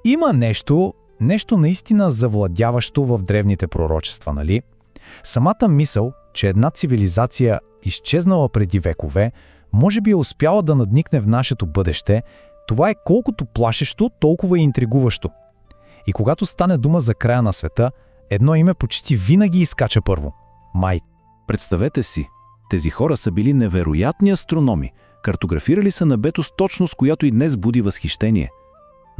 Има нещо наистина завладяващо в древните пророчества, нали? Самата мисъл, че една цивилизация, изчезнала преди векове, може би е успяла да надникне в нашето бъдеще, това е колкото плашещо, толкова и интригуващо. И когато стане дума за края на света, едно име почти винаги изкача първо – Май. Представете си, тези хора са били невероятни астрономи, картографирали са небето с точност, която и днес буди възхищение.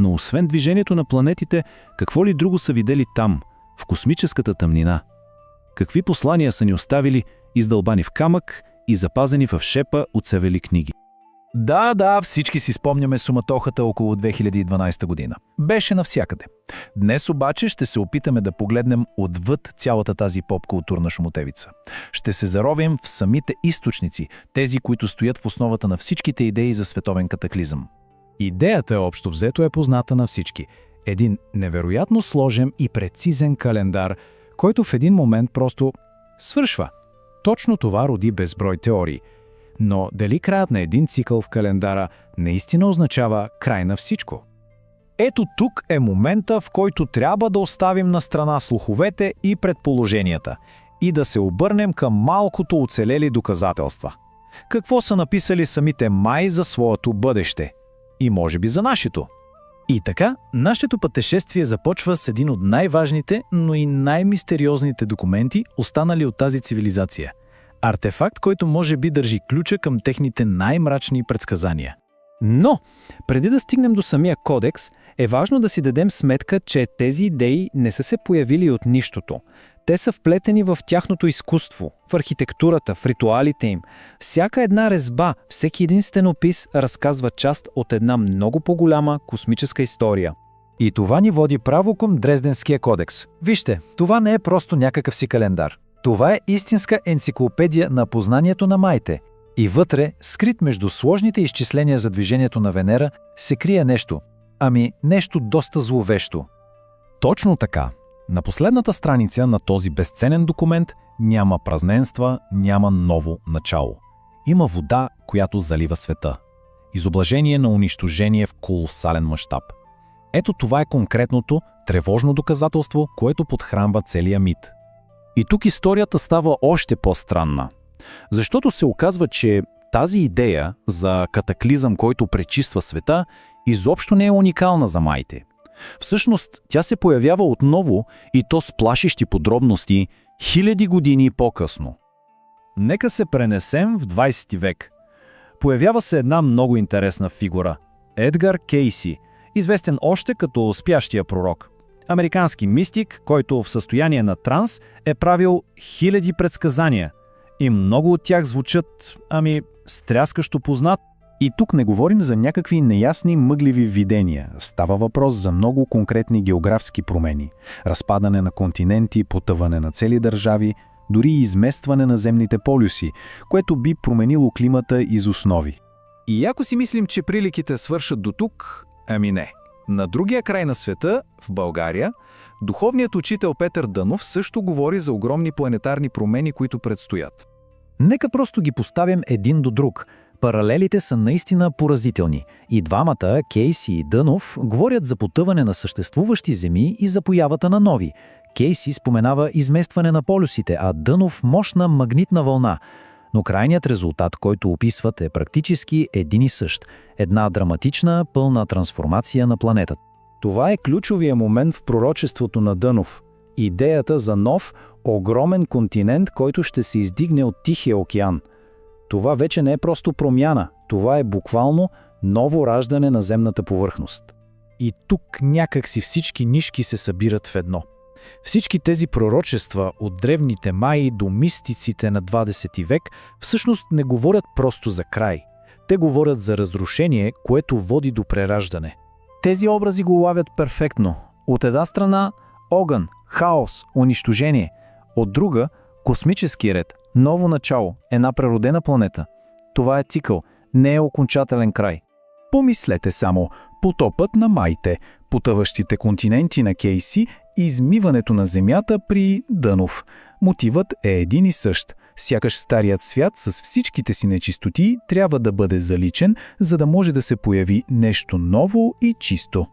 Но освен движението на планетите, какво ли друго са видели там, в космическата тъмнина? Какви послания са ни оставили, издълбани в камък и запазени в шепа оцевели книги? Да, всички си спомняме суматохата около 2012 година. Беше навсякъде. Днес обаче ще се опитаме да погледнем отвъд цялата тази поп-културна шумотевица. Ще се заровим в самите източници, тези, които стоят в основата на всичките идеи за световен катаклизъм. Идеята общо взето е позната на всички. Един невероятно сложен и прецизен календар, който в един момент просто свършва. Точно това роди безброй теории. Но дали краят на един цикъл в календара наистина означава край на всичко? Ето тук е момента, в който трябва да оставим на страна слуховете и предположенията и да се обърнем към малкото оцелели доказателства. Какво са написали самите Май за своето бъдеще? И може би за нашето? И така, нашето пътешествие започва с един от най-важните, но и най-мистериозните документи, останали от тази цивилизация. Артефакт, който може би държи ключа към техните най-мрачни предсказания. Но, преди да стигнем до самия кодекс, е важно да си дадем сметка, че тези идеи не са се появили от нищото. Те са вплетени в тяхното изкуство, в архитектурата, в ритуалите им. Всяка една резба, всеки един стенопис разказва част от една много по-голяма космическа история. И това ни води право към Дрезденския кодекс. Вижте, това не е просто някакъв си календар. Това е истинска енциклопедия на познанието на Майте. И вътре, скрит между сложните изчисления за движението на Венера, се крие нещо. Нещо доста зловещо. Точно така. На последната страница на този безценен документ няма празненства, няма ново начало. Има вода, която залива света. Изображение на унищожение в колосален мащаб. Ето това е конкретното, тревожно доказателство, което подхранва целия мит. И тук историята става още по-странна. Защото се оказва, че тази идея за катаклизъм, който пречиства света, изобщо не е уникална за Майте. Всъщност, тя се появява отново и то с плашещи подробности хиляди години по-късно. Нека се пренесем в 20 век. Появява се една много интересна фигура – Едгар Кейси, известен още като спящия пророк. Американски мистик, който в състояние на транс е правил хиляди предсказания. И много от тях звучат, стряскащо познат. И тук не говорим за някакви неясни мъгливи видения. Става въпрос за много конкретни географски промени. Разпадане на континенти, потъване на цели държави, дори и изместване на земните полюси, което би променило климата из основи. И ако си мислим, че приликите свършат до тук, не. На другия край на света, в България, духовният учител Петър Дънов също говори за огромни планетарни промени, които предстоят. Нека просто ги поставим един до друг. Паралелите са наистина поразителни. И двамата, Кейси и Дънов, говорят за потъване на съществуващи земи и за появата на нови. Кейси споменава изместване на полюсите, а Дънов – мощна магнитна вълна. Но крайният резултат, който описват, е практически един и същ. Една драматична, пълна трансформация на планетата. Това е ключовия момент в пророчеството на Дънов. Идеята за нов, огромен континент, който ще се издигне от Тихия океан. Това вече не е просто промяна, това е буквално ново раждане на земната повърхност. И тук някак си всички нишки се събират в едно. Всички тези пророчества от древните Майи до мистиците на 20 век всъщност не говорят просто за край. Те говорят за разрушение, което води до прераждане. Тези образи го улавят перфектно. От една страна огън, хаос, унищожение. От друга космически ред, ново начало, една преродена планета. Това е цикъл, не е окончателен край. Помислете само, потопът на Майте, потъващите континенти на Кейси и измиването на Земята при Дънов. Мотивът е един и същ. Сякаш старият свят с всичките си нечистоти трябва да бъде заличен, за да може да се появи нещо ново и чисто.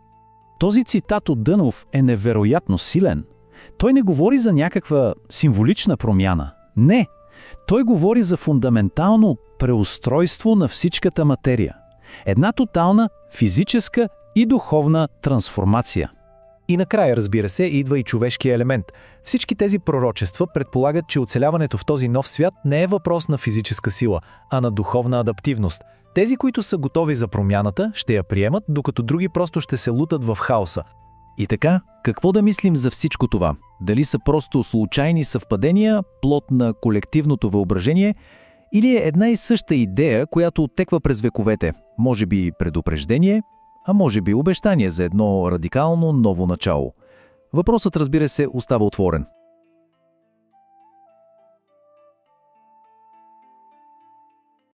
Този цитат от Дънов е невероятно силен. Той не говори за някаква символична промяна. Не, той говори за фундаментално преустройство на всичката материя. Една тотална физическа и духовна трансформация. И накрая, разбира се, идва и човешкия елемент. Всички тези пророчества предполагат, че оцеляването в този нов свят не е въпрос на физическа сила, а на духовна адаптивност. Тези, които са готови за промяната, ще я приемат, докато други просто ще се лутат в хаоса. И така, какво да мислим за всичко това? Дали са просто случайни съвпадения, плод на колективното въображение, или е една и съща идея, която оттеква през вековете? Може би предупреждение, а може би обещание за едно радикално ново начало. Въпросът, разбира се, остава отворен.